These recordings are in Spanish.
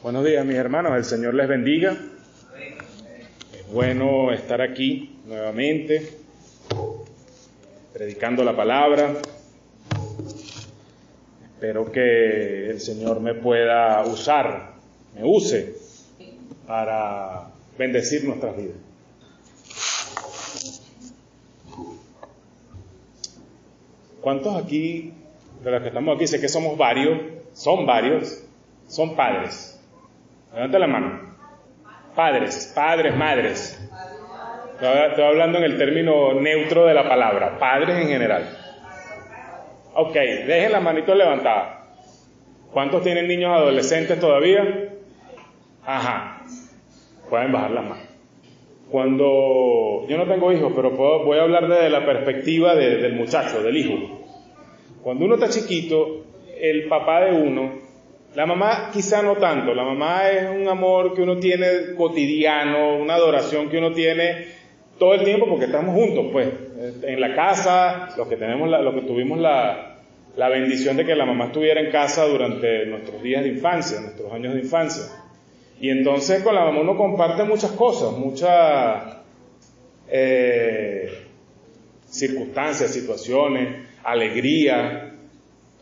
Buenos días, mis hermanos, el Señor les bendiga. Es bueno estar aquí nuevamente, predicando la palabra. Espero que el Señor me pueda usar, me use para bendecir nuestras vidas. ¿Cuántos aquí, de los que estamos aquí, sé que somos varios, son padres? Levanta la mano. Padres, madres. Estoy hablando en el término neutro de la palabra, padres en general. Ok, dejen la manito levantada. ¿Cuántos tienen niños adolescentes todavía? Ajá, pueden bajar las manos. Cuando yo no tengo hijos, pero voy a hablar desde la perspectiva del muchacho, del hijo. Cuando uno está chiquito, el papá de uno, la mamá quizá no tanto, la mamá es un amor que uno tiene cotidiano, una adoración que uno tiene todo el tiempo porque estamos juntos, pues, en la casa, los que tuvimos la bendición de que la mamá estuviera en casa durante nuestros días de infancia, nuestros años de infancia. Y entonces con la mamá uno comparte muchas cosas, muchas circunstancias, situaciones, alegría,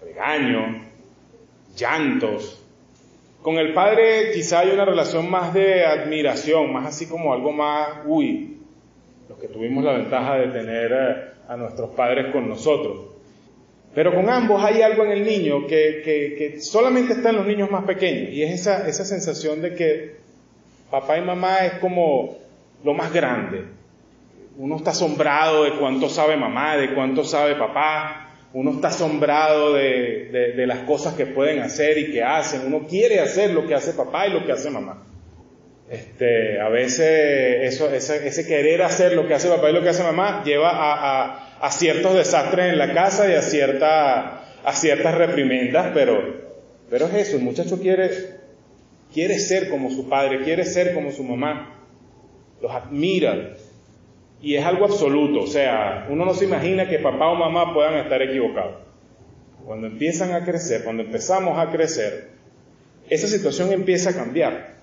regaño, llantos. Con el padre quizá hay una relación más de admiración, más así como algo más, los que tuvimos la ventaja de tener a nuestros padres con nosotros. Pero con ambos hay algo en el niño que solamente está en los niños más pequeños, y es esa sensación de que papá y mamá es como lo más grande. Uno está asombrado de cuánto sabe mamá, de cuánto sabe papá. Uno está asombrado de las cosas que pueden hacer y que hacen. Uno quiere hacer lo que hace papá y lo que hace mamá. A veces ese querer hacer lo que hace papá y lo que hace mamá lleva a ciertos desastres en la casa y a ciertas reprimendas, pero es eso, el muchacho quiere ser como su padre, quiere ser como su mamá, los admira. Y es algo absoluto, o sea, uno no se imagina que papá o mamá puedan estar equivocados. Cuando empezamos a crecer, esa situación empieza a cambiar.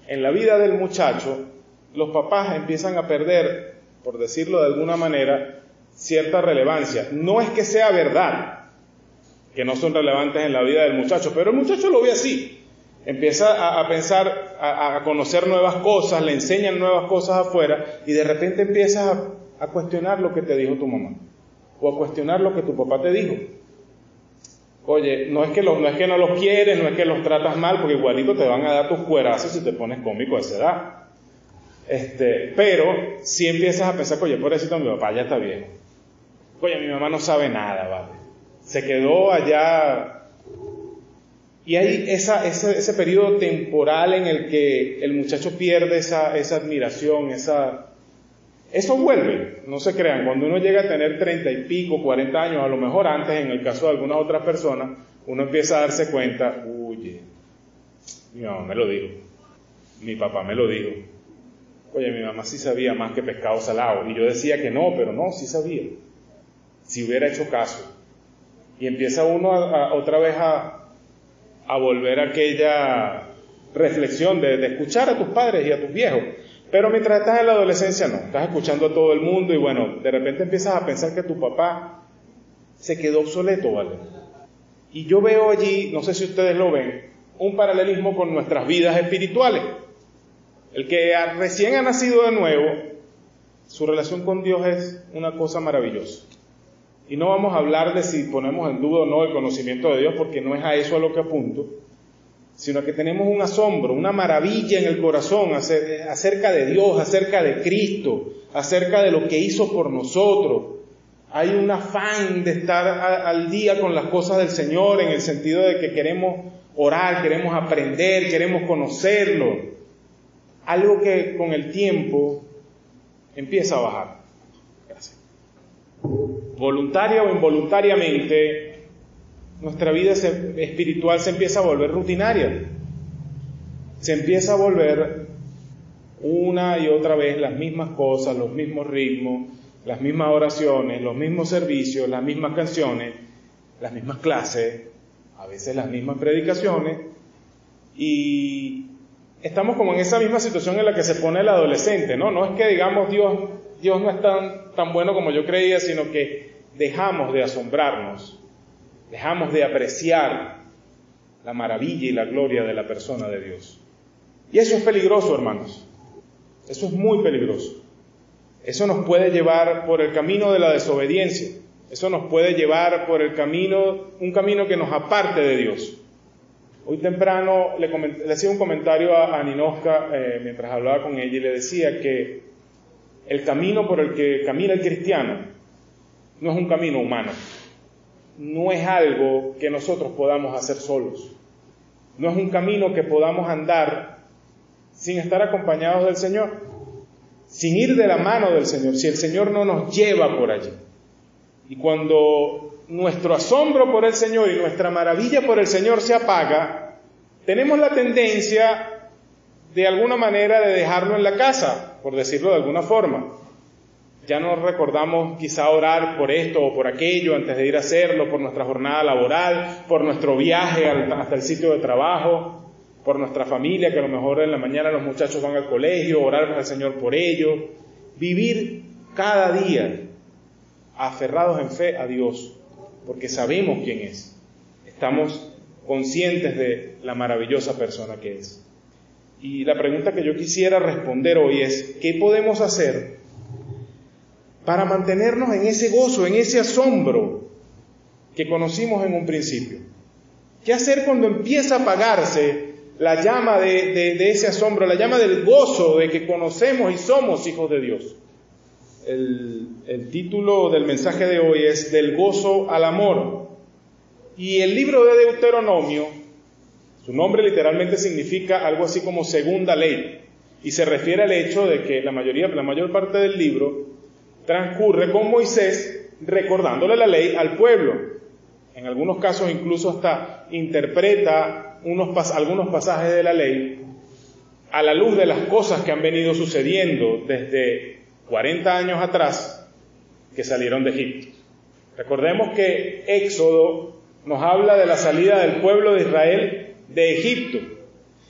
En la vida del muchacho, los papás empiezan a perder, por decirlo de alguna manera, cierta relevancia. No es que sea verdad que no son relevantes en la vida del muchacho, pero el muchacho lo ve así. Empieza a pensar, a conocer nuevas cosas, le enseñan nuevas cosas afuera y de repente empiezas a cuestionar lo que te dijo tu mamá o a cuestionar lo que tu papá te dijo. Oye, no es que no los quieres, no es que los tratas mal, porque igualito te van a dar tus cuerazos si te pones cómico a esa edad. Pero si empiezas a pensar, oye, pobrecito, mi papá ya está viejo. Oye, mi mamá no sabe nada, ¿vale? Se quedó allá. Y hay ese periodo temporal en el que el muchacho pierde esa admiración, eso vuelve, no se crean, cuando uno llega a tener 30 y pico, 40 años, a lo mejor antes, en el caso de algunas otras personas, uno empieza a darse cuenta, oye, mi mamá me lo dijo, mi papá me lo dijo, oye, mi mamá sí sabía más que pescado salado, y yo decía que no, pero no, sí sabía, si hubiera hecho caso. Y empieza uno otra vez a volver a aquella reflexión de escuchar a tus padres y a tus viejos. Pero mientras estás en la adolescencia no, estás escuchando a todo el mundo y bueno, de repente empiezas a pensar que tu papá se quedó obsoleto, ¿vale? Y yo veo allí, no sé si ustedes lo ven, un paralelismo con nuestras vidas espirituales. El que recién ha nacido de nuevo, su relación con Dios es una cosa maravillosa. Y no vamos a hablar de si ponemos en duda o no el conocimiento de Dios, porque no es a eso a lo que apunto, sino que tenemos un asombro, una maravilla en el corazón acerca de Dios, acerca de Cristo, acerca de lo que hizo por nosotros. Hay un afán de estar al día con las cosas del Señor, en el sentido de que queremos orar, queremos aprender, queremos conocerlo. Algo que con el tiempo empieza a bajar. Voluntaria o involuntariamente, nuestra vida espiritual se empieza a volver rutinaria. Se empieza a volver una y otra vez las mismas cosas, los mismos ritmos, las mismas oraciones, los mismos servicios, las mismas canciones, las mismas clases, a veces las mismas predicaciones, Y estamos como en esa misma situación en la que se pone el adolescente, ¿no? No es que digamos Dios no es tan bueno como yo creía, sino que dejamos de asombrarnos, dejamos de apreciar la maravilla y la gloria de la persona de Dios. Y eso es peligroso, hermanos. Eso es muy peligroso. Eso nos puede llevar por el camino de la desobediencia. Eso nos puede llevar por un camino que nos aparte de Dios. Hoy temprano le hacía un comentario a Ninoska mientras hablaba con ella y le decía que el camino por el que camina el cristiano no es un camino humano. No es algo que nosotros podamos hacer solos. No es un camino que podamos andar sin estar acompañados del Señor, sin ir de la mano del Señor, si el Señor no nos lleva por allí. Y cuando nuestro asombro por el Señor y nuestra maravilla por el Señor se apaga, tenemos la tendencia de alguna manera de dejarlo en la casa, por decirlo de alguna forma. Ya no recordamos quizá orar por esto o por aquello antes de ir a hacerlo, por nuestra jornada laboral, por nuestro viaje hasta el sitio de trabajo, por nuestra familia, que a lo mejor en la mañana los muchachos van al colegio, orar al Señor por ello. Vivir cada día aferrados en fe a Dios, porque sabemos quién es. Estamos conscientes de la maravillosa persona que es. Y la pregunta que yo quisiera responder hoy es, ¿qué podemos hacer para mantenernos en ese gozo, en ese asombro que conocimos en un principio? ¿Qué hacer cuando empieza a apagarse la llama de ese asombro, la llama del gozo de que conocemos y somos hijos de Dios? El título del mensaje de hoy es Del gozo al amor. Y el libro de Deuteronomio, su nombre literalmente significa algo así como segunda ley, y se refiere al hecho de que la mayor parte del libro transcurre con Moisés recordándole la ley al pueblo. En algunos casos incluso hasta interpreta algunos pasajes de la ley a la luz de las cosas que han venido sucediendo desde 40 años atrás que salieron de Egipto. Recordemos que Éxodo nos habla de la salida del pueblo de Israel de Egipto,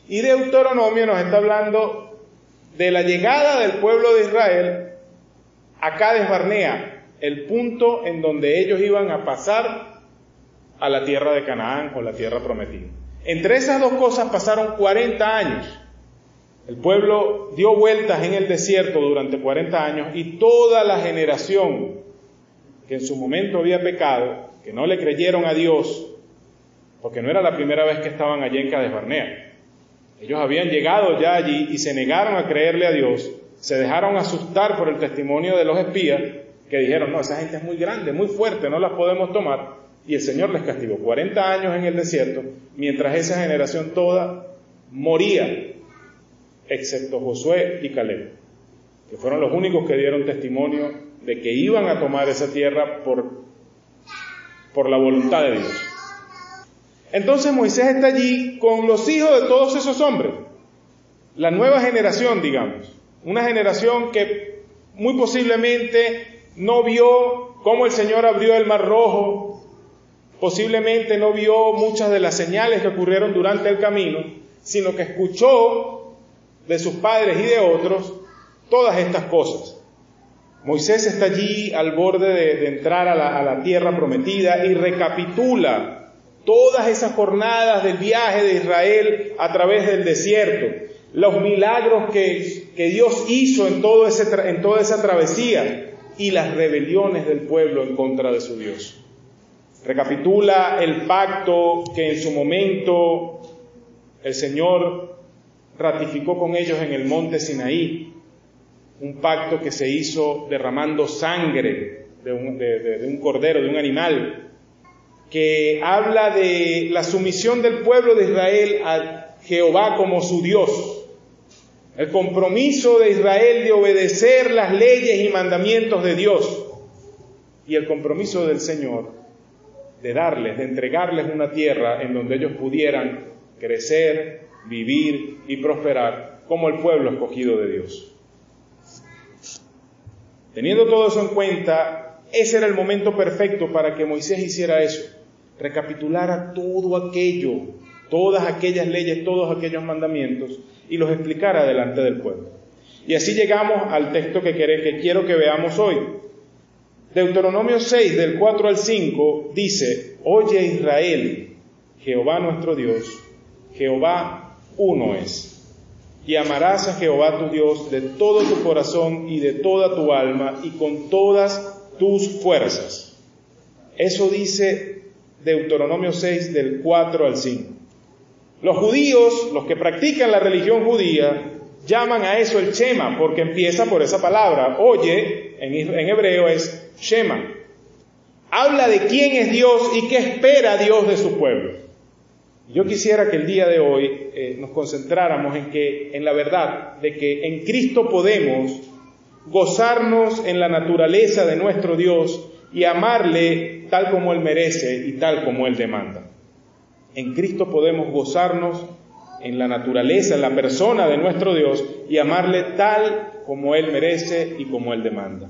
y Deuteronomio nos está hablando de la llegada del pueblo de Israel a Cades Barnea, el punto en donde ellos iban a pasar a la tierra de Canaán o la tierra prometida. Entre esas dos cosas pasaron 40 años. El pueblo dio vueltas en el desierto durante 40 años y toda la generación que en su momento había pecado, que no le creyeron a Dios, porque no era la primera vez que estaban allí en Cades Barnea. Ellos habían llegado ya allí y se negaron a creerle a Dios, se dejaron asustar por el testimonio de los espías que dijeron, no, esa gente es muy grande, muy fuerte, no las podemos tomar, y el Señor les castigó 40 años en el desierto, mientras esa generación toda moría, excepto Josué y Caleb, que fueron los únicos que dieron testimonio de que iban a tomar esa tierra por la voluntad de Dios. Entonces Moisés está allí con los hijos de todos esos hombres, la nueva generación, digamos, una generación que muy posiblemente no vio cómo el Señor abrió el Mar Rojo, posiblemente no vio muchas de las señales que ocurrieron durante el camino, sino que escuchó de sus padres y de otros todas estas cosas. Moisés está allí al borde de entrar a la tierra prometida y recapitula todas esas jornadas del viaje de Israel a través del desierto, los milagros que Dios hizo en toda esa travesía y las rebeliones del pueblo en contra de su Dios. Recapitula el pacto que en su momento el Señor ratificó con ellos en el monte Sinaí, un pacto que se hizo derramando sangre de un cordero, de un animal, que habla de la sumisión del pueblo de Israel a Jehová como su Dios, el compromiso de Israel de obedecer las leyes y mandamientos de Dios, y el compromiso del Señor de entregarles una tierra en donde ellos pudieran crecer, vivir y prosperar como el pueblo escogido de Dios. Teniendo todo eso en cuenta, ese era el momento perfecto para que Moisés hiciera eso, recapitulara todo aquello, todas aquellas leyes, todos aquellos mandamientos, y los explicara delante del pueblo. Y así llegamos al texto que quiero que veamos hoy. Deuteronomio 6, del 4 al 5, dice: Oye Israel, Jehová nuestro Dios, Jehová uno es. Y amarás a Jehová tu Dios de todo tu corazón y de toda tu alma y con todas tus fuerzas. Eso dice Deuteronomio 6, del 4 al 5. Los judíos, los que practican la religión judía, llaman a eso el Shema, porque empieza por esa palabra. Oye, en hebreo es Shema. Habla de quién es Dios y qué espera Dios de su pueblo. Yo quisiera que el día de hoy nos concentráramos en la verdad de que en Cristo podemos gozarnos en la naturaleza de nuestro Dios y amarle tal como Él merece y tal como Él demanda. En Cristo podemos gozarnos en la naturaleza, en la persona de nuestro Dios y amarle tal como Él merece y como Él demanda.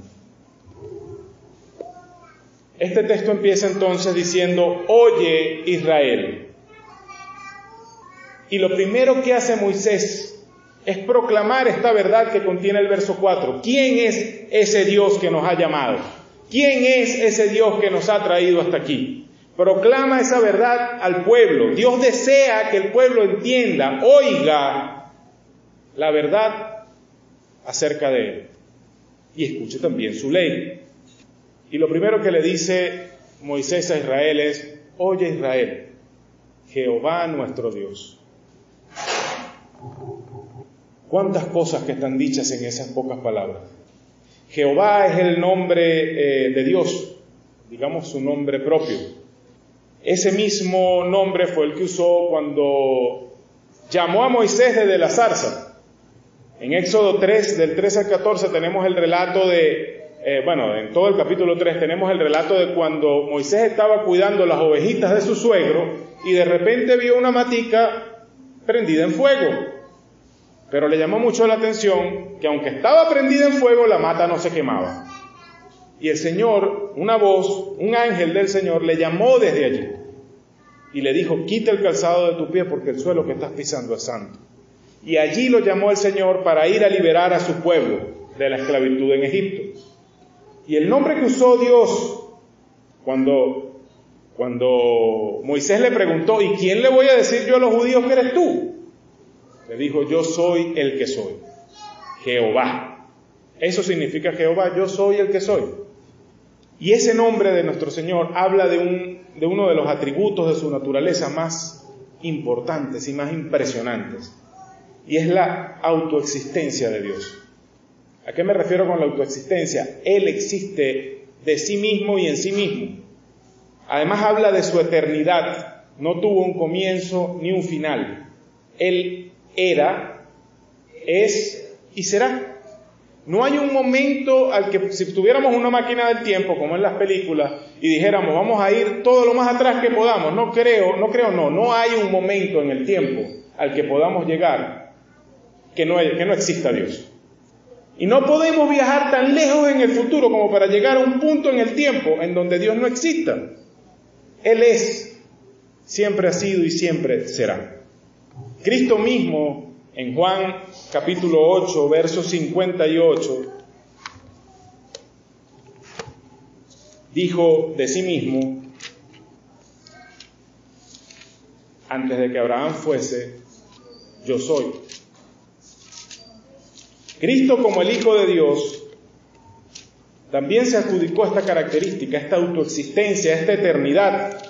Este texto empieza entonces diciendo: Oye Israel. Y lo primero que hace Moisés es proclamar esta verdad que contiene el verso 4. ¿Quién es ese Dios que nos ha llamado? ¿Quién es ese Dios que nos ha traído hasta aquí? Proclama esa verdad al pueblo. Dios desea que el pueblo entienda, oiga la verdad acerca de Él y escuche también su ley. Y lo primero que le dice Moisés a Israel es: Oye Israel, Jehová nuestro Dios. ¿Cuántas cosas que están dichas en esas pocas palabras? Jehová es el nombre de Dios, digamos su nombre propio. Ese mismo nombre fue el que usó cuando llamó a Moisés desde la zarza. En Éxodo 3, del 13 al 14, tenemos el relato en todo el capítulo 3 tenemos el relato de cuando Moisés estaba cuidando las ovejitas de su suegro y de repente vio una matica prendida en fuego. Pero le llamó mucho la atención que aunque estaba prendida en fuego, la mata no se quemaba. Y el Señor, una voz, un ángel del Señor, le llamó desde allí y le dijo: quita el calzado de tu pie porque el suelo que estás pisando es santo. Y allí lo llamó el Señor para ir a liberar a su pueblo de la esclavitud en Egipto. Y el nombre que usó Dios cuando Moisés le preguntó: ¿y quién le voy a decir yo a los judíos que eres tú? Le dijo: yo soy el que soy, Jehová. Eso significa Jehová, yo soy el que soy. Y ese nombre de nuestro Señor habla de uno de los atributos de su naturaleza más importantes y más impresionantes. Y es la autoexistencia de Dios. ¿A qué me refiero con la autoexistencia? Él existe de sí mismo y en sí mismo. Además habla de su eternidad. No tuvo un comienzo ni un final. Él era, es y será. No hay un momento al que, si tuviéramos una máquina del tiempo, como en las películas, y dijéramos: vamos a ir todo lo más atrás que podamos, no hay un momento en el tiempo al que podamos llegar que no exista Dios. Y no podemos viajar tan lejos en el futuro como para llegar a un punto en el tiempo en donde Dios no exista. Él es, siempre ha sido y siempre será. Cristo mismo, en Juan capítulo 8, verso 58, dijo de sí mismo, antes de que Abraham fuese, yo soy. Cristo, como el Hijo de Dios, también se adjudicó esta característica, esta autoexistencia, esta eternidad.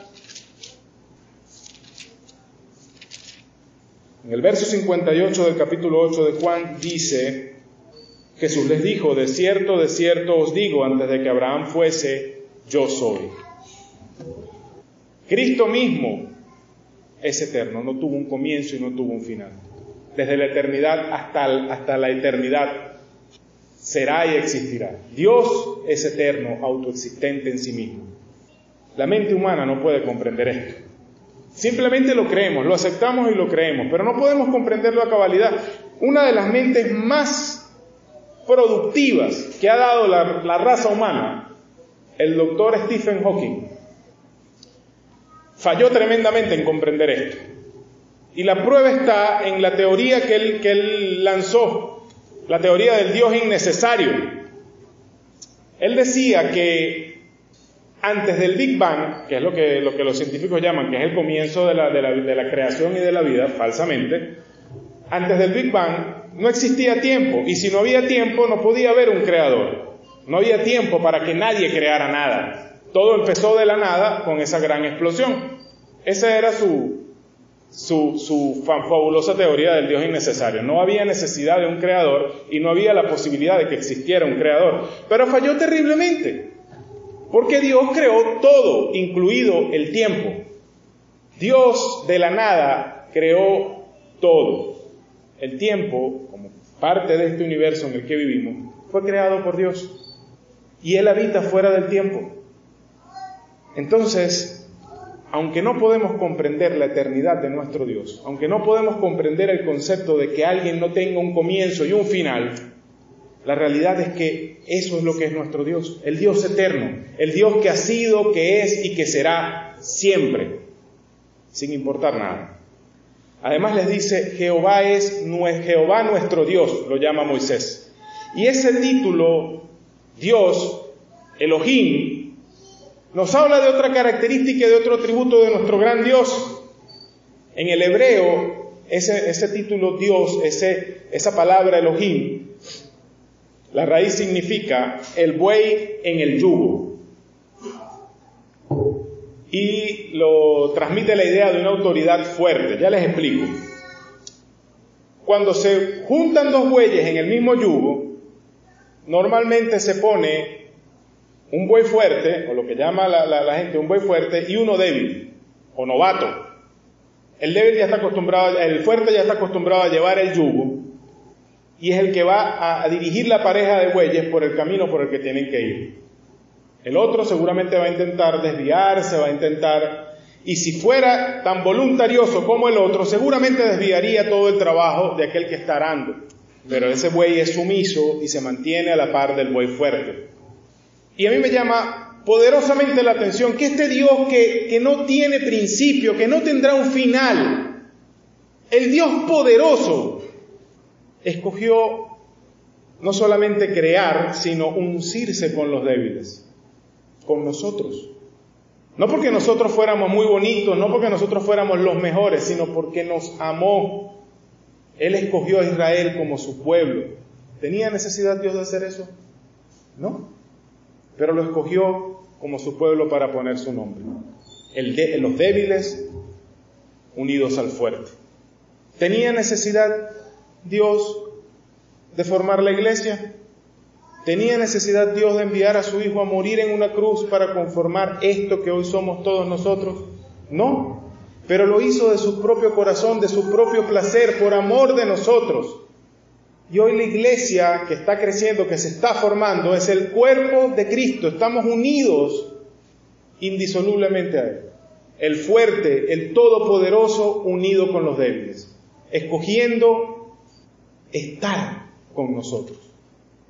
En el verso 58 del capítulo 8 de Juan dice: Jesús les dijo: de cierto os digo, antes de que Abraham fuese, yo soy. Cristo mismo es eterno, no tuvo un comienzo y no tuvo un final. Desde la eternidad hasta la eternidad será y existirá. Dios es eterno, autoexistente en sí mismo. La mente humana no puede comprender esto. Simplemente lo creemos, lo aceptamos y lo creemos, pero no podemos comprenderlo a cabalidad. Una de las mentes más productivas que ha dado la raza humana, el doctor Stephen Hawking, falló tremendamente en comprender esto. Y la prueba está en la teoría que él lanzó, la teoría del Dios innecesario. Él decía que antes del Big Bang, que es lo que los científicos llaman, que es el comienzo de la creación y de la vida, falsamente, antes del Big Bang no existía tiempo, y si no había tiempo no podía haber un creador. No había tiempo para que nadie creara nada. Todo empezó de la nada con esa gran explosión. Esa era su fabulosa teoría del Dios innecesario. No había necesidad de un creador y no había la posibilidad de que existiera un creador. Pero falló terriblemente, porque Dios creó todo, incluido el tiempo. Dios de la nada creó todo. El tiempo, como parte de este universo en el que vivimos, fue creado por Dios. Y Él habita fuera del tiempo. Entonces, aunque no podemos comprender la eternidad de nuestro Dios, aunque no podemos comprender el concepto de que alguien no tenga un comienzo y un final, la realidad es que eso es lo que es nuestro Dios, el Dios eterno, el Dios que ha sido, que es y que será siempre, sin importar nada. Además les dice, Jehová nuestro Dios, lo llama Moisés. Y ese título, Dios, Elohim, nos habla de otra característica y de otro atributo de nuestro gran Dios. En el hebreo, ese título Dios, esa palabra Elohim, la raíz significa el buey en el yugo. Y lo transmite la idea de una autoridad fuerte. Ya les explico. Cuando se juntan dos bueyes en el mismo yugo, normalmente se pone un buey fuerte, o lo que llama la gente un buey fuerte, y uno débil, o novato. El débil ya está acostumbrado, el fuerte ya está acostumbrado a llevar el yugo, y es el que va a dirigir la pareja de bueyes por el camino por el que tienen que ir. El otro seguramente va a intentar desviarse, y si fuera tan voluntarioso como el otro, seguramente desviaría todo el trabajo de aquel que está arando. Pero ese buey es sumiso y se mantiene a la par del buey fuerte. Y a mí me llama poderosamente la atención que este Dios que no tiene principio, que no tendrá un final, el Dios poderoso, escogió no solamente crear, sino uncirse con los débiles, con nosotros. No porque nosotros fuéramos muy bonitos, no porque nosotros fuéramos los mejores, sino porque nos amó. Él escogió a Israel como su pueblo. ¿Tenía necesidad Dios de hacer eso? No. Pero lo escogió como su pueblo para poner su nombre. Los débiles unidos al fuerte. ¿Tenía necesidad Dios de formar la iglesia? ¿Tenía necesidad Dios de enviar a su Hijo a morir en una cruz para conformar esto que hoy somos todos nosotros? No, pero lo hizo de su propio corazón, de su propio placer, por amor de nosotros. Y hoy la iglesia que está creciendo, que se está formando, es el cuerpo de Cristo. Estamos unidos indisolublemente a Él. El fuerte, el todopoderoso, unido con los débiles, escogiendo estar con nosotros.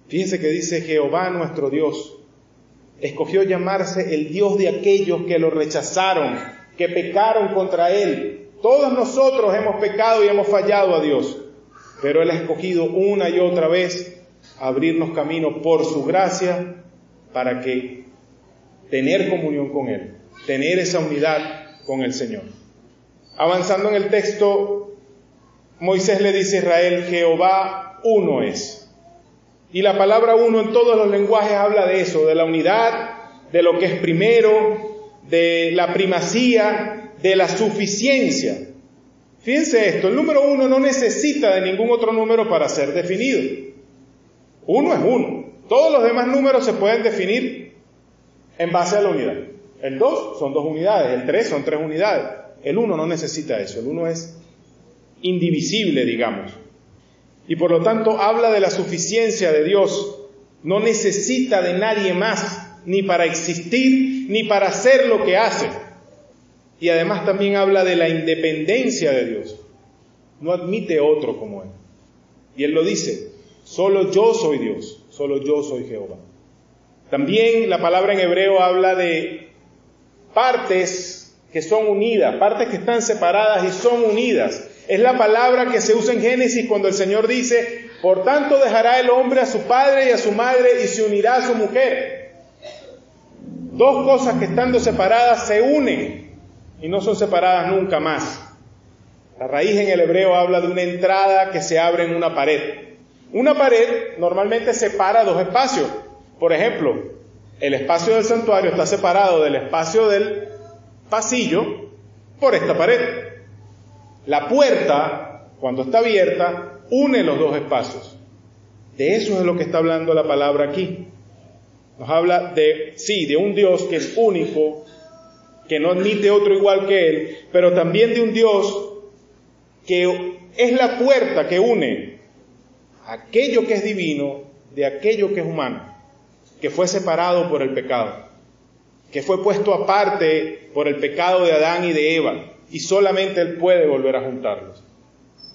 Fíjense que dice Jehová nuestro Dios, escogió llamarse el Dios de aquellos que lo rechazaron, que pecaron contra Él. Todos nosotros hemos pecado y hemos fallado a Dios, pero Él ha escogido una y otra vez abrirnos camino por su gracia para que tener comunión con Él, tener esa unidad con el Señor. Avanzando en el texto, Moisés le dice a Israel, Jehová uno es. Y la palabra uno en todos los lenguajes habla de eso, de la unidad, de lo que es primero, de la primacía, de la suficiencia. Fíjense esto, el número uno no necesita de ningún otro número para ser definido. Uno es uno. Todos los demás números se pueden definir en base a la unidad. El 2 son 2 unidades, el 3 son 3 unidades. El 1 no necesita eso, el 1 es indivisible, digamos. Y por lo tanto habla de la suficiencia de Dios. No necesita de nadie más, ni para existir, ni para hacer lo que hace. Y además también habla de la independencia de Dios. No admite otro como Él. Y Él lo dice, solo yo soy Dios, solo yo soy Jehová. También la palabra en hebreo habla de partes que son unidas, partes que están separadas y son unidas. Es la palabra que se usa en Génesis cuando el Señor dice, por tanto dejará el hombre a su padre y a su madre y se unirá a su mujer. Dos cosas que estando separadas se unen y no son separadas nunca más. La raíz en el hebreo habla de una entrada que se abre en una pared. Una pared normalmente separa dos espacios. Por ejemplo, el espacio del santuario está separado del espacio del pasillo por esta pared. La puerta, cuando está abierta, une los dos espacios. De eso es lo que está hablando la palabra aquí. Nos habla de un Dios que es único, que no admite otro igual que Él, pero también de un Dios que es la puerta que une aquello que es divino de aquello que es humano, que fue separado por el pecado, que fue puesto aparte por el pecado de Adán y de Eva, y solamente Él puede volver a juntarlos.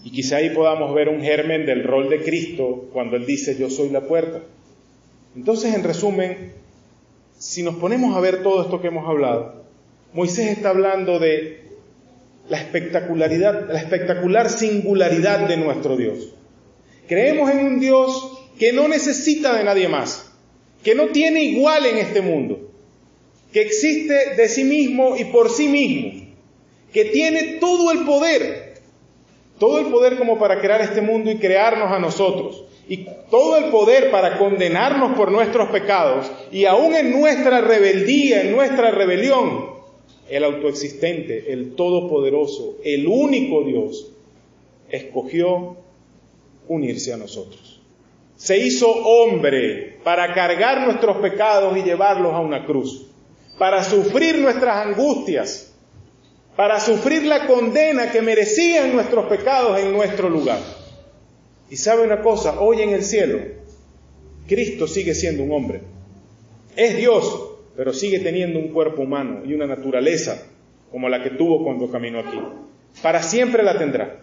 Y quizá ahí podamos ver un germen del rol de Cristo cuando Él dice, yo soy la puerta. Entonces, en resumen, si nos ponemos a ver todo esto que hemos hablado, Moisés está hablando de la espectacular singularidad de nuestro Dios. Creemos en un Dios que no necesita de nadie más, que no tiene igual en este mundo, que existe de sí mismo y por sí mismo, que tiene todo el poder como para crear este mundo y crearnos a nosotros, y todo el poder para condenarnos por nuestros pecados, y aún en nuestra rebeldía, en nuestra rebelión, el autoexistente, el todopoderoso, el único Dios, escogió unirse a nosotros. Se hizo hombre para cargar nuestros pecados y llevarlos a una cruz, para sufrir nuestras angustias, para sufrir la condena que merecían nuestros pecados en nuestro lugar. Y sabe una cosa, hoy en el cielo, Cristo sigue siendo un hombre. Es Dios, pero sigue teniendo un cuerpo humano y una naturaleza como la que tuvo cuando caminó aquí. Para siempre la tendrá.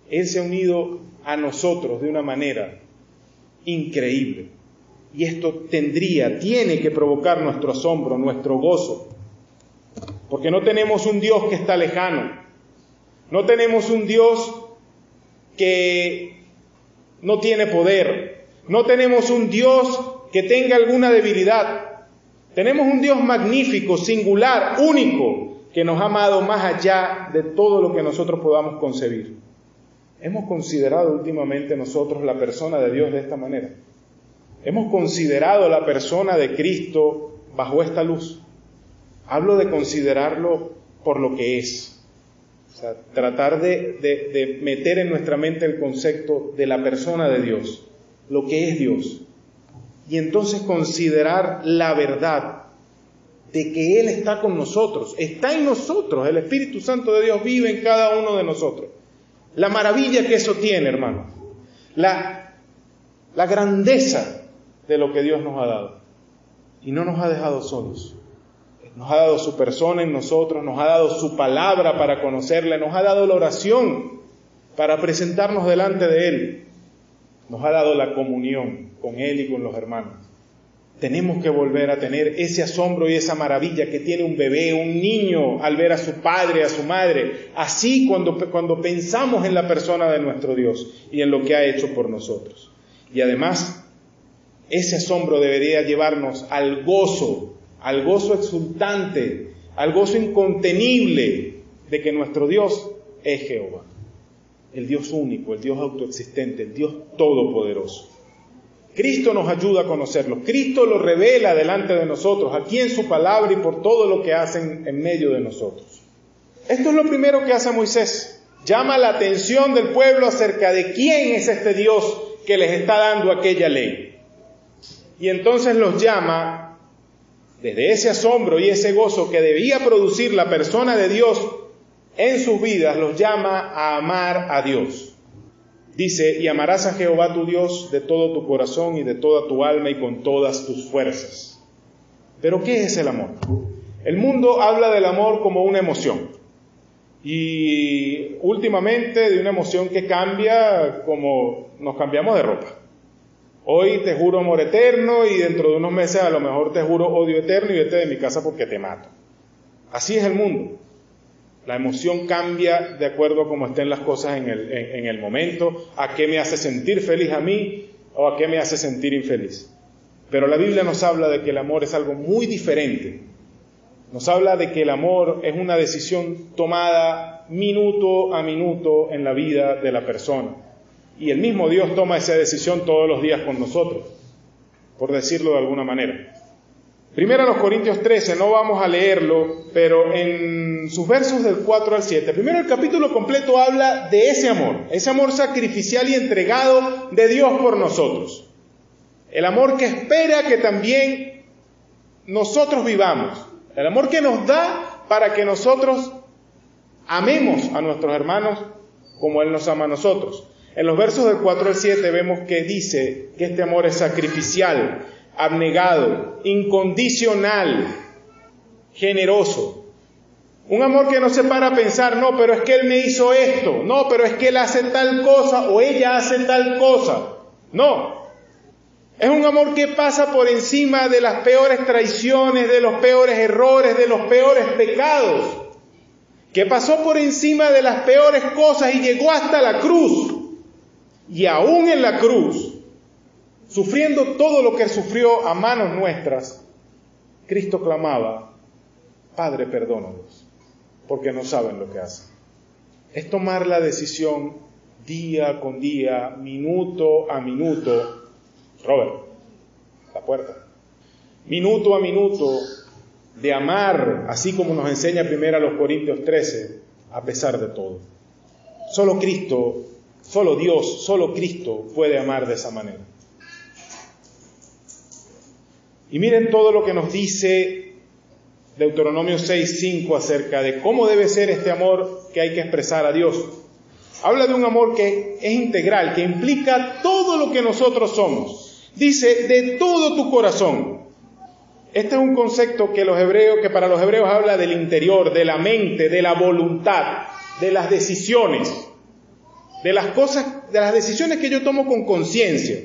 Él se ha unido a nosotros de una manera increíble. Y esto tiene que provocar nuestro asombro, nuestro gozo. Porque no tenemos un Dios que está lejano. No tenemos un Dios que no tiene poder. No tenemos un Dios que tenga alguna debilidad. Tenemos un Dios magnífico, singular, único, que nos ha amado más allá de todo lo que nosotros podamos concebir. Hemos considerado últimamente nosotros la persona de Dios de esta manera. Hemos considerado la persona de Cristo bajo esta luz. Hablo de considerarlo por lo que es. O sea, tratar de meter en nuestra mente el concepto de la persona de Dios, lo que es Dios. Y entonces considerar la verdad de que Él está con nosotros, está en nosotros, el Espíritu Santo de Dios vive en cada uno de nosotros. La maravilla que eso tiene, hermano, la grandeza de lo que Dios nos ha dado. Y no nos ha dejado solos. Nos ha dado su persona en nosotros, nos ha dado su palabra para conocerle, nos ha dado la oración para presentarnos delante de Él. Nos ha dado la comunión con Él y con los hermanos. Tenemos que volver a tener ese asombro y esa maravilla que tiene un bebé, un niño, al ver a su padre, a su madre. Así cuando pensamos en la persona de nuestro Dios y en lo que ha hecho por nosotros. Y además, ese asombro debería llevarnos al gozo exultante, al gozo incontenible de que nuestro Dios es Jehová. El Dios único, el Dios autoexistente, el Dios todopoderoso. Cristo nos ayuda a conocerlo. Cristo lo revela delante de nosotros, aquí en su palabra y por todo lo que hacen en medio de nosotros. Esto es lo primero que hace Moisés. Llama la atención del pueblo acerca de quién es este Dios que les está dando aquella ley. Y entonces los llama, desde ese asombro y ese gozo que debía producir la persona de Dios en sus vidas, los llama a amar a Dios. Dice, y amarás a Jehová tu Dios de todo tu corazón y de toda tu alma y con todas tus fuerzas. ¿Pero qué es el amor? El mundo habla del amor como una emoción. Y últimamente de una emoción que cambia como nos cambiamos de ropa. Hoy te juro amor eterno y dentro de unos meses a lo mejor te juro odio eterno y vete de mi casa porque te mato. Así es el mundo. La emoción cambia de acuerdo a cómo estén las cosas en el momento, a qué me hace sentir feliz a mí o a qué me hace sentir infeliz. Pero la Biblia nos habla de que el amor es algo muy diferente. Nos habla de que el amor es una decisión tomada minuto a minuto en la vida de la persona. Y el mismo Dios toma esa decisión todos los días con nosotros, por decirlo de alguna manera. Primero a los Corintios 13, no vamos a leerlo, pero en sus versos del 4 al 7, primero el capítulo completo habla de ese amor sacrificial y entregado de Dios por nosotros. El amor que espera que también nosotros vivamos. El amor que nos da para que nosotros amemos a nuestros hermanos como Él nos ama a nosotros. En los versos del 4 al 7 vemos que dice que este amor es sacrificial, abnegado, incondicional, generoso. Un amor que no se para a pensar, no, pero es que Él me hizo esto, no, pero es que Él hace tal cosa o ella hace tal cosa. No. Es un amor que pasa por encima de las peores traiciones, de los peores errores, de los peores pecados. Que pasó por encima de las peores cosas y llegó hasta la cruz. Y aún en la cruz, sufriendo todo lo que sufrió a manos nuestras, Cristo clamaba, Padre, perdónalos, porque no saben lo que hacen. Es tomar la decisión día con día, minuto a minuto. Robert, la puerta. Minuto a minuto de amar, así como nos enseña primero a los Corintios 13, a pesar de todo. Solo Cristo, solo Dios, solo Cristo puede amar de esa manera. Y miren todo lo que nos dice Deuteronomio 6:5 acerca de cómo debe ser este amor que hay que expresar a Dios. Habla de un amor que es integral, que implica todo lo que nosotros somos. Dice, de todo tu corazón. Este es un concepto que para los hebreos habla del interior, de la mente, de la voluntad, de las decisiones, de las cosas, de las decisiones que yo tomo con conciencia.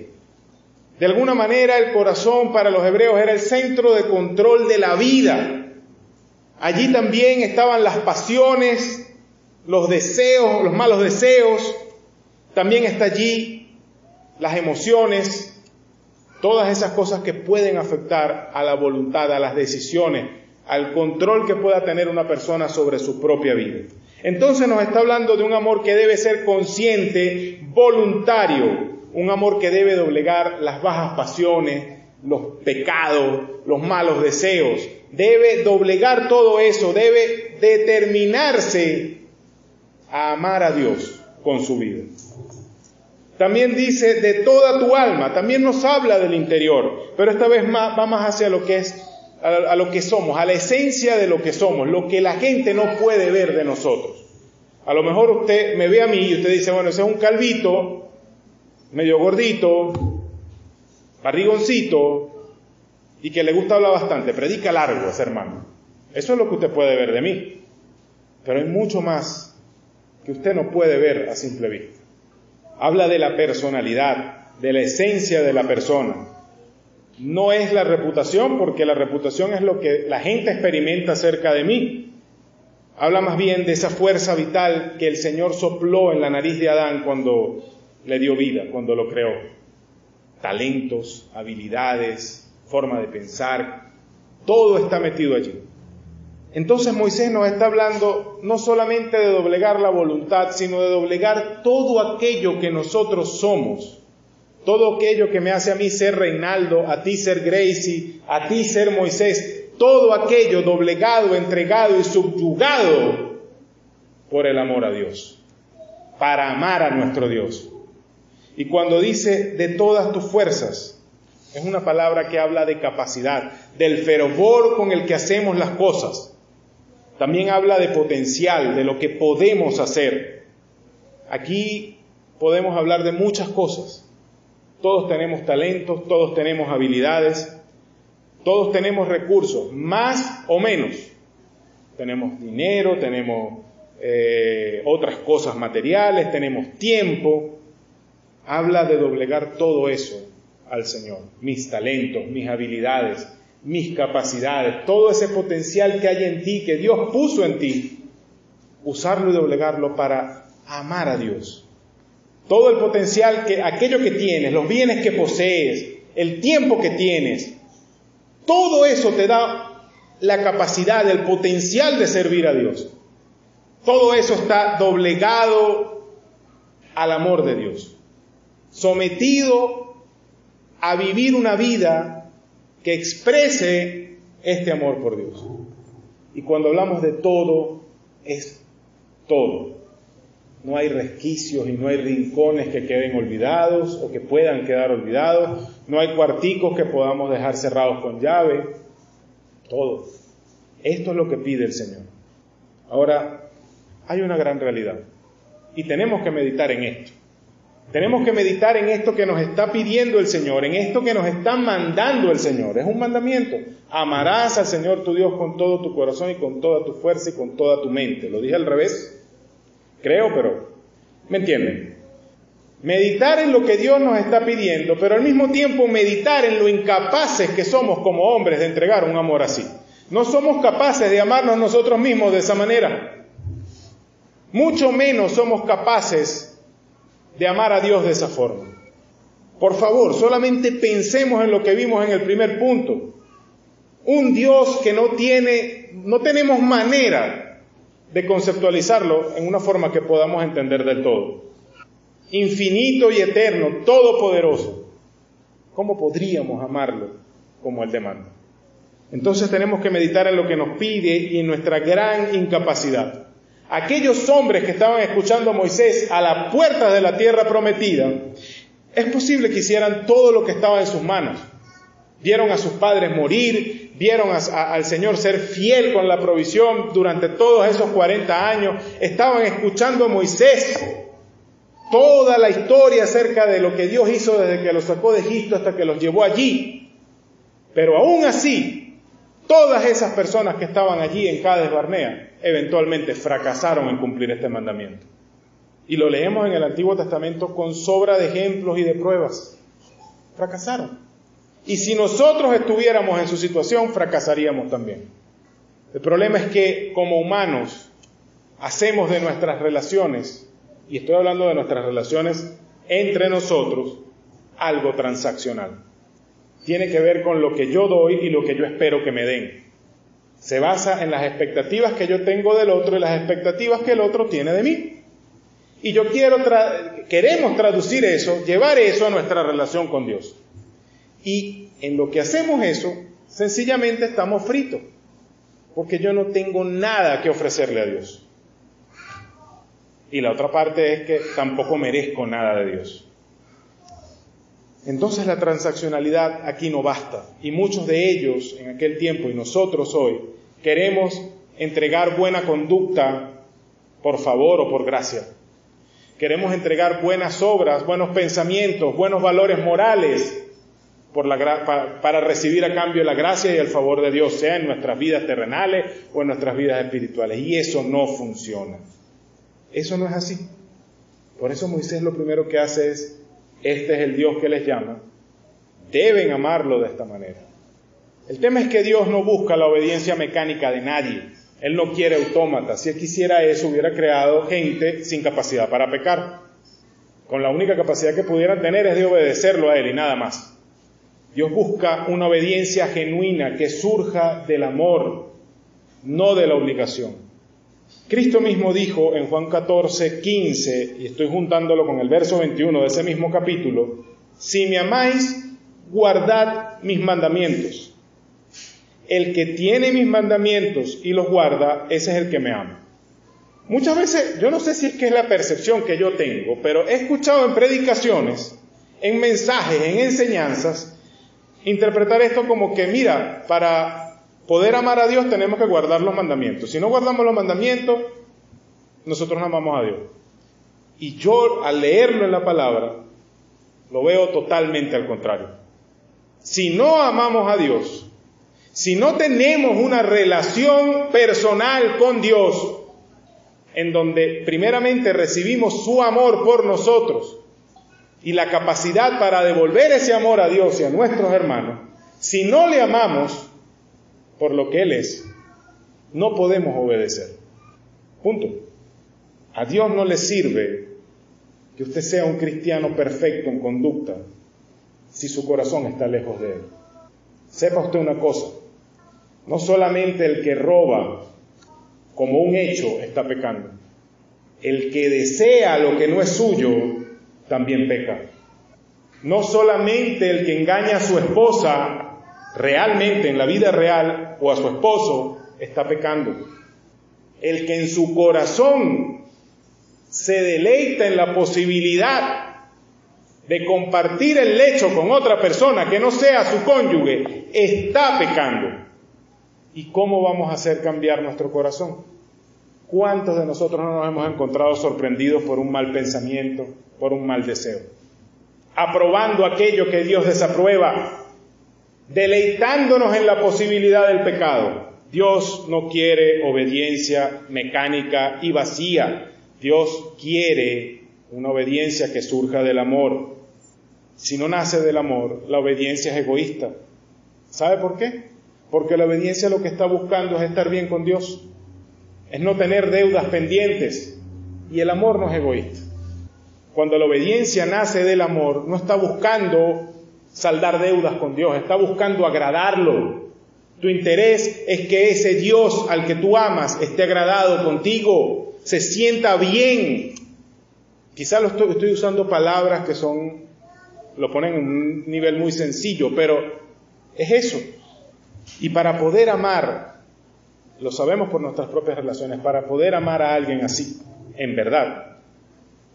De alguna manera el corazón para los hebreos era el centro de control de la vida. Allí también estaban las pasiones, los deseos, los malos deseos. También está allí las emociones, todas esas cosas que pueden afectar a la voluntad, a las decisiones, al control que pueda tener una persona sobre su propia vida. Entonces nos está hablando de un amor que debe ser consciente, voluntario, un amor que debe doblegar las bajas pasiones, los pecados, los malos deseos. Debe doblegar todo eso, debe determinarse a amar a Dios con su vida. También dice de toda tu alma, también nos habla del interior, pero esta vez va más hacia lo que es, a lo que somos, a la esencia de lo que somos, lo que la gente no puede ver de nosotros. A lo mejor usted me ve a mí y usted dice, bueno, ese es un calvito, medio gordito, barrigoncito, y que le gusta hablar bastante, predica largo ese hermano. Eso es lo que usted puede ver de mí, pero hay mucho más que usted no puede ver a simple vista. Habla de la personalidad, de la esencia de la persona. No es la reputación, porque la reputación es lo que la gente experimenta acerca de mí. Habla más bien de esa fuerza vital que el Señor sopló en la nariz de Adán cuando le dio vida, cuando lo creó. Talentos, habilidades, forma de pensar, todo está metido allí. Entonces Moisés nos está hablando no solamente de doblegar la voluntad, sino de doblegar todo aquello que nosotros somos. Todo aquello que me hace a mí ser Reinaldo, a ti ser Gracie, a ti ser Moisés. Todo aquello doblegado, entregado y subyugado por el amor a Dios. Para amar a nuestro Dios. Y cuando dice de todas tus fuerzas, es una palabra que habla de capacidad, del fervor con el que hacemos las cosas. También habla de potencial, de lo que podemos hacer. Aquí podemos hablar de muchas cosas. Todos tenemos talentos, todos tenemos habilidades, todos tenemos recursos, más o menos. Tenemos dinero, tenemos otras cosas materiales, tenemos tiempo. Habla de doblegar todo eso al Señor. Mis talentos, mis habilidades, mis capacidades, todo ese potencial que hay en ti, que Dios puso en ti, usarlo y doblegarlo para amar a Dios. Todo el potencial, aquello que tienes, los bienes que posees, el tiempo que tienes, todo eso te da la capacidad, el potencial de servir a Dios. Todo eso está doblegado al amor de Dios, sometido a vivir una vida que exprese este amor por Dios. Y cuando hablamos de todo, es todo. No hay resquicios y no hay rincones que queden olvidados o que puedan quedar olvidados. No hay cuarticos que podamos dejar cerrados con llave. Todo. Esto es lo que pide el Señor. Ahora, hay una gran realidad y tenemos que meditar en esto. Tenemos que meditar en esto que nos está pidiendo el Señor, en esto que nos está mandando el Señor. Es un mandamiento. Amarás al Señor tu Dios con todo tu corazón y con toda tu fuerza y con toda tu mente. ¿Lo dije al revés? Creo, pero ¿me entienden? Meditar en lo que Dios nos está pidiendo, pero al mismo tiempo meditar en lo incapaces que somos como hombres de entregar un amor así. No somos capaces de amarnos nosotros mismos de esa manera. Mucho menos somos capaces de amar a Dios de esa forma. Por favor, solamente pensemos en lo que vimos en el primer punto. Un Dios que no tenemos manera de conceptualizarlo en una forma que podamos entender del todo. Infinito y eterno, todopoderoso. ¿Cómo podríamos amarlo como Él demanda? Entonces tenemos que meditar en lo que nos pide y en nuestra gran incapacidad. Aquellos hombres que estaban escuchando a Moisés a la puerta de la tierra prometida, es posible que hicieran todo lo que estaba en sus manos. Vieron a sus padres morir, vieron al Señor ser fiel con la provisión durante todos esos 40 años, estaban escuchando a Moisés toda la historia acerca de lo que Dios hizo desde que los sacó de Egipto hasta que los llevó allí. Pero aún así, todas esas personas que estaban allí en Cades Barnea, eventualmente fracasaron en cumplir este mandamiento. Y lo leemos en el Antiguo Testamento con sobra de ejemplos y de pruebas. Fracasaron. Y si nosotros estuviéramos en su situación, fracasaríamos también. El problema es que como humanos hacemos de nuestras relaciones, y estoy hablando de nuestras relaciones entre nosotros, algo transaccional. Tiene que ver con lo que yo doy y lo que yo espero que me den. Se basa en las expectativas que yo tengo del otro y las expectativas que el otro tiene de mí. Y queremos traducir eso, llevar eso a nuestra relación con Dios. Y en lo que hacemos eso, sencillamente estamos fritos, porque yo no tengo nada que ofrecerle a Dios. Y la otra parte es que tampoco merezco nada de Dios. Entonces la transaccionalidad aquí no basta, y muchos de ellos en aquel tiempo y nosotros hoy queremos entregar buena conducta por favor o por gracia. Queremos entregar buenas obras, buenos pensamientos, buenos valores morales para recibir a cambio la gracia y el favor de Dios, sea en nuestras vidas terrenales o en nuestras vidas espirituales. Y eso no funciona. Eso no es así. Por eso Moisés lo primero que hace es, este es el Dios que les llama, deben amarlo de esta manera. El tema es que Dios no busca la obediencia mecánica de nadie. Él no quiere autómatas. Si Él quisiera eso, hubiera creado gente sin capacidad para pecar. Con la única capacidad que pudieran tener es de obedecerlo a Él y nada más. Dios busca una obediencia genuina que surja del amor, no de la obligación. Cristo mismo dijo en Juan 14:15, y estoy juntándolo con el verso 21 de ese mismo capítulo, si me amáis, guardad mis mandamientos. El que tiene mis mandamientos y los guarda, ese es el que me ama. Muchas veces, yo no sé si es que es la percepción que yo tengo, pero he escuchado en predicaciones, en mensajes, en enseñanzas, interpretar esto como que, mira, para poder amar a Dios tenemos que guardar los mandamientos. Si no guardamos los mandamientos, nosotros no amamos a Dios. Y yo, al leerlo en la palabra, lo veo totalmente al contrario. Si no amamos a Dios, si no tenemos una relación personal con Dios, en donde primeramente recibimos su amor por nosotros y la capacidad para devolver ese amor a Dios y a nuestros hermanos, si no le amamos por lo que Él es, no podemos obedecer. Punto. A Dios no le sirve que usted sea un cristiano perfecto en conducta si su corazón está lejos de Él. Sepa usted una cosa, no solamente el que roba como un hecho está pecando, el que desea lo que no es suyo también peca. No solamente el que engaña a su esposa realmente en la vida real o a su esposo está pecando. El que en su corazón se deleita en la posibilidad de compartir el lecho con otra persona que no sea su cónyuge, está pecando. ¿Y cómo vamos a hacer cambiar nuestro corazón? ¿Cuántos de nosotros no nos hemos encontrado sorprendidos por un mal pensamiento, por un mal deseo? Aprobando aquello que Dios desaprueba, deleitándonos en la posibilidad del pecado. Dios no quiere obediencia mecánica y vacía. Dios quiere una obediencia que surja del amor. Si no nace del amor, la obediencia es egoísta. ¿Sabe por qué? Porque la obediencia lo que está buscando es estar bien con Dios, es no tener deudas pendientes, y el amor no es egoísta. Cuando la obediencia nace del amor, no está buscando saldar deudas con Dios, está buscando agradarlo. Tu interés es que ese Dios al que tú amas esté agradado contigo, se sienta bien. Quizás estoy usando palabras que lo ponen en un nivel muy sencillo, pero es eso. Y para poder amar, lo sabemos por nuestras propias relaciones, para poder amar a alguien así, en verdad,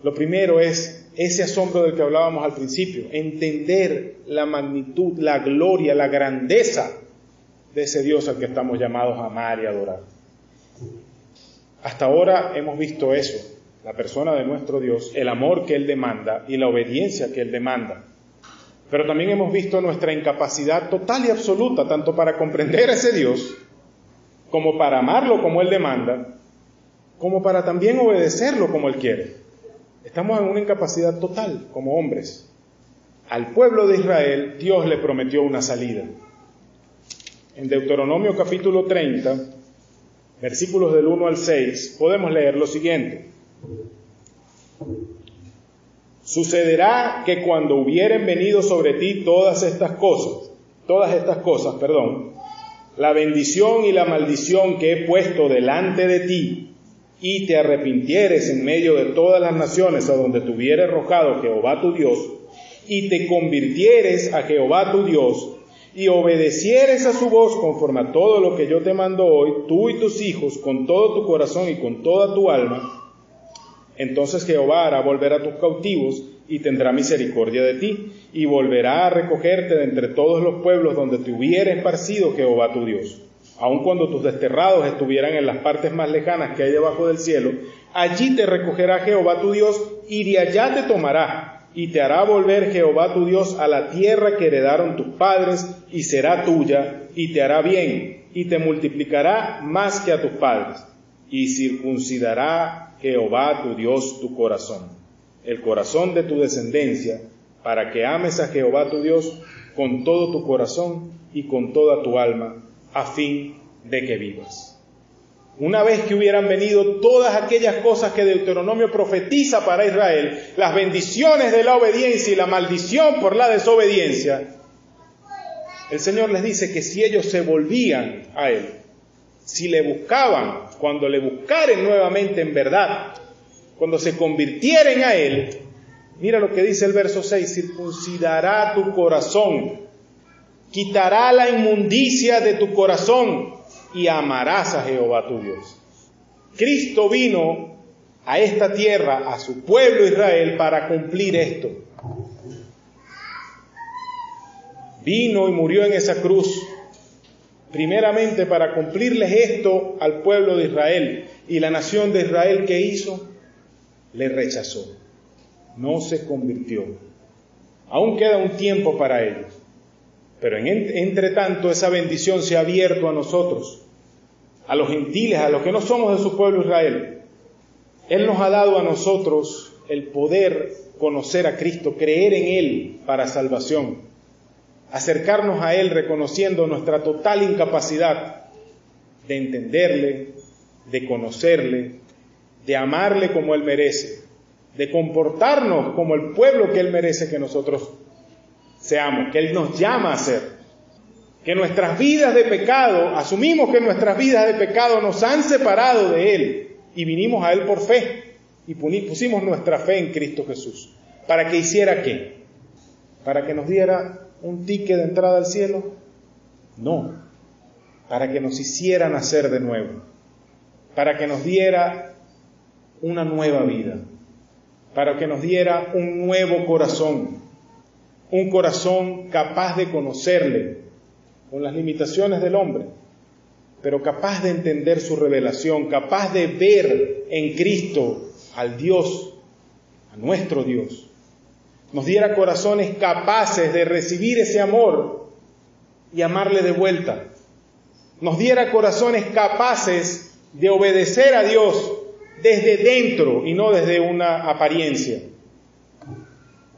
lo primero es ese asombro del que hablábamos al principio, entender la magnitud, la gloria, la grandeza de ese Dios al que estamos llamados a amar y adorar. Hasta ahora hemos visto eso, la persona de nuestro Dios, el amor que Él demanda y la obediencia que Él demanda. Pero también hemos visto nuestra incapacidad total y absoluta, tanto para comprender a ese Dios, como para amarlo como Él demanda, como para también obedecerlo como Él quiere. Estamos en una incapacidad total como hombres. Al pueblo de Israel, Dios le prometió una salida. En Deuteronomio capítulo 30, versículos del 1 al 6, podemos leer lo siguiente. Sucederá que cuando hubieren venido sobre ti todas estas cosas, la bendición y la maldición que he puesto delante de ti, y te arrepintieres en medio de todas las naciones a donde te hubiere arrojado Jehová tu Dios, y te convirtieres a Jehová tu Dios, y obedecieres a su voz conforme a todo lo que yo te mando hoy, tú y tus hijos, con todo tu corazón y con toda tu alma, entonces Jehová hará volver a tus cautivos y tendrá misericordia de ti, y volverá a recogerte de entre todos los pueblos donde te hubiere esparcido Jehová tu Dios. Aun cuando tus desterrados estuvieran en las partes más lejanas que hay debajo del cielo, allí te recogerá Jehová tu Dios, y de allá te tomará, y te hará volver Jehová tu Dios a la tierra que heredaron tus padres, y será tuya, y te hará bien, y te multiplicará más que a tus padres, y circuncidará Jehová tu Dios tu corazón, el corazón de tu descendencia, para que ames a Jehová tu Dios con todo tu corazón y con toda tu alma, a fin de que vivas. Una vez que hubieran venido todas aquellas cosas que Deuteronomio profetiza para Israel, las bendiciones de la obediencia y la maldición por la desobediencia, el Señor les dice que si ellos se volvían a Él, si le buscaban, cuando le buscaren nuevamente en verdad, cuando se convirtieren a Él, mira lo que dice el verso 6, circuncidará tu corazón, quitará la inmundicia de tu corazón y amarás a Jehová tu Dios. Cristo vino a esta tierra, a su pueblo Israel, para cumplir esto. Vino y murió en esa cruz, primeramente para cumplirles esto al pueblo de Israel. Y la nación de Israel, ¿qué hizo? Le rechazó, no se convirtió. Aún queda un tiempo para ellos, pero entre tanto esa bendición se ha abierto a nosotros, a los gentiles, a los que no somos de su pueblo Israel. Él nos ha dado a nosotros el poder conocer a Cristo, creer en Él para salvación, acercarnos a Él reconociendo nuestra total incapacidad de entenderle, de conocerle, de amarle como Él merece, de comportarnos como el pueblo que Él merece que nosotros seamos, que Él nos llama a ser. Que nuestras vidas de pecado, asumimos que nuestras vidas de pecado nos han separado de Él y vinimos a Él por fe y pusimos nuestra fe en Cristo Jesús. ¿Para que hiciera qué? ¿Para que nos diera un ticket de entrada al cielo? No, para que nos hiciera nacer de nuevo, para que nos diera una nueva vida, para que nos diera un nuevo corazón, un corazón capaz de conocerle con las limitaciones del hombre, pero capaz de entender su revelación, capaz de ver en Cristo al Dios, a nuestro Dios. Nos diera corazones capaces de recibir ese amor y amarle de vuelta. Nos diera corazones capaces de obedecer a Dios desde dentro y no desde una apariencia.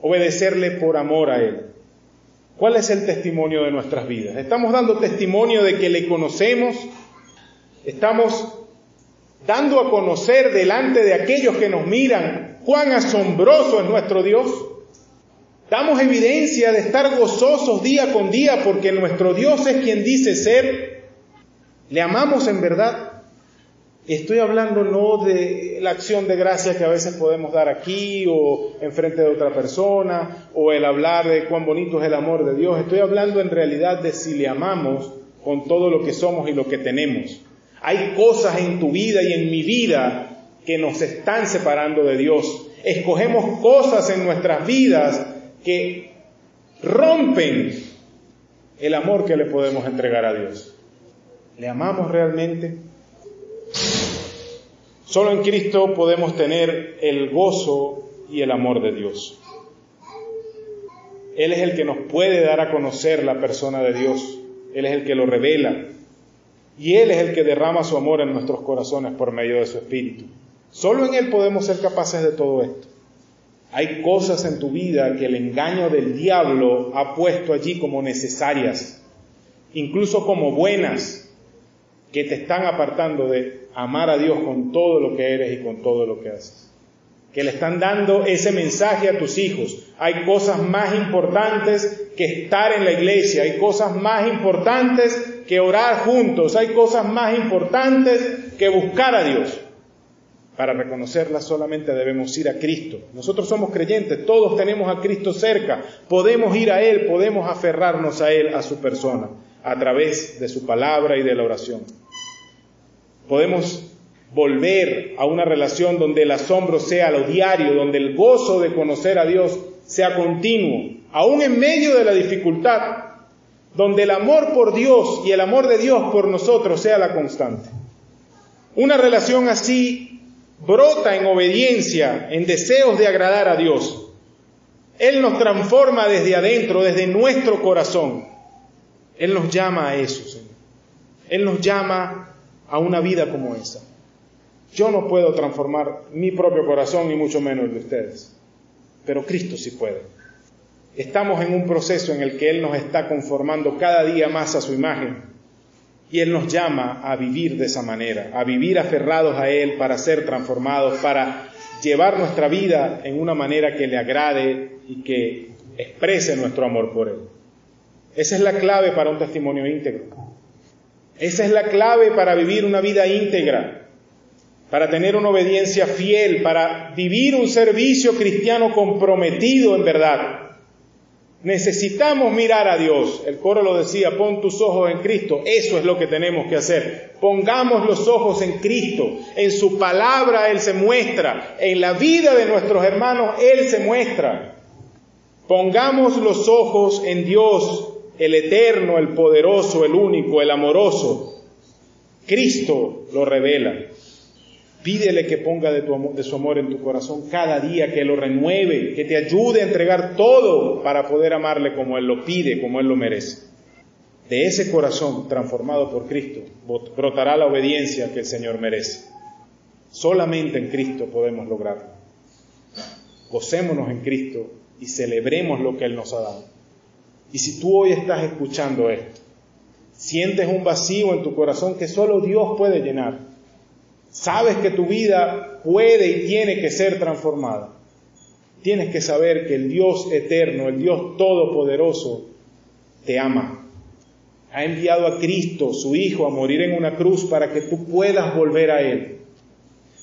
Obedecerle por amor a Él. ¿Cuál es el testimonio de nuestras vidas? ¿Estamos dando testimonio de que le conocemos? ¿Estamos dando a conocer delante de aquellos que nos miran cuán asombroso es nuestro Dios? ¿Damos evidencia de estar gozosos día con día porque nuestro Dios es quien dice ser? ¿Le amamos en verdad? Estoy hablando no de la acción de gracia que a veces podemos dar aquí o enfrente de otra persona o el hablar de cuán bonito es el amor de Dios. Estoy hablando en realidad de si le amamos con todo lo que somos y lo que tenemos. Hay cosas en tu vida y en mi vida que nos están separando de Dios. Escogemos cosas en nuestras vidas que rompen el amor que le podemos entregar a Dios. ¿Le amamos realmente? Solo en Cristo podemos tener el gozo y el amor de Dios. Él es el que nos puede dar a conocer la persona de Dios. Él es el que lo revela. Y Él es el que derrama su amor en nuestros corazones por medio de su Espíritu. Solo en Él podemos ser capaces de todo esto. Hay cosas en tu vida que el engaño del diablo ha puesto allí como necesarias, incluso como buenas, que te están apartando de amar a Dios con todo lo que eres y con todo lo que haces. Que le están dando ese mensaje a tus hijos. Hay cosas más importantes que estar en la iglesia, hay cosas más importantes que orar juntos, hay cosas más importantes que buscar a Dios. Para reconocerlas solamente debemos ir a Cristo. Nosotros somos creyentes, todos tenemos a Cristo cerca, podemos ir a Él, podemos aferrarnos a Él, a su persona, a través de su palabra y de la oración. Podemos volver a una relación donde el asombro sea lo diario, donde el gozo de conocer a Dios sea continuo, aún en medio de la dificultad, donde el amor por Dios y el amor de Dios por nosotros sea la constante. Una relación así brota en obediencia, en deseos de agradar a Dios. Él nos transforma desde adentro, desde nuestro corazón. Él nos llama a eso, Señor. Él nos llama a una vida como esa. Yo no puedo transformar mi propio corazón, ni mucho menos el de ustedes. Pero Cristo sí puede. Estamos en un proceso en el que Él nos está conformando cada día más a su imagen. Y Él nos llama a vivir de esa manera, a vivir aferrados a Él para ser transformados, para llevar nuestra vida en una manera que le agrade y que exprese nuestro amor por Él. Esa es la clave para un testimonio íntegro. Esa es la clave para vivir una vida íntegra, para tener una obediencia fiel, para vivir un servicio cristiano comprometido en verdad. Necesitamos mirar a Dios. El coro lo decía, pon tus ojos en Cristo. Eso es lo que tenemos que hacer. Pongamos los ojos en Cristo. En su palabra Él se muestra. En la vida de nuestros hermanos Él se muestra. Pongamos los ojos en Dios, el eterno, el poderoso, el único, el amoroso. Cristo lo revela. Pídele que ponga de su amor en tu corazón cada día, que lo renueve, que te ayude a entregar todo para poder amarle como Él lo pide, como Él lo merece. De ese corazón transformado por Cristo brotará la obediencia que el Señor merece. Solamente en Cristo podemos lograrlo. Gocémonos en Cristo y celebremos lo que Él nos ha dado. Y si tú hoy estás escuchando esto, sientes un vacío en tu corazón que solo Dios puede llenar, sabes que tu vida puede y tiene que ser transformada, tienes que saber que el Dios eterno, el Dios todopoderoso, te ama. Ha enviado a Cristo, su Hijo, a morir en una cruz para que tú puedas volver a Él,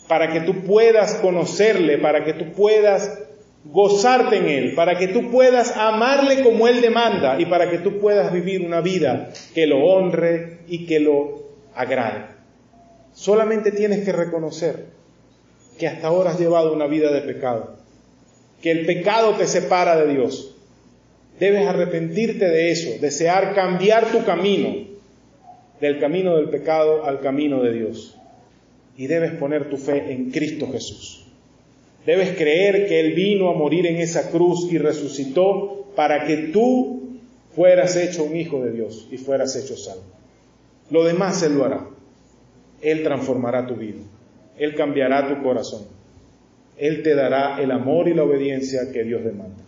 para que tú puedas conocerle, para que tú puedas gozarte en Él, para que tú puedas amarle como Él demanda y para que tú puedas vivir una vida que lo honre y que lo agrade. Solamente tienes que reconocer que hasta ahora has llevado una vida de pecado, que el pecado te separa de Dios. Debes arrepentirte de eso, desear cambiar tu camino, del camino del pecado al camino de Dios. Y debes poner tu fe en Cristo Jesús. Debes creer que Él vino a morir en esa cruz y resucitó para que tú fueras hecho un hijo de Dios y fueras hecho salvo. Lo demás Él lo hará. Él transformará tu vida. Él cambiará tu corazón. Él te dará el amor y la obediencia que Dios demanda.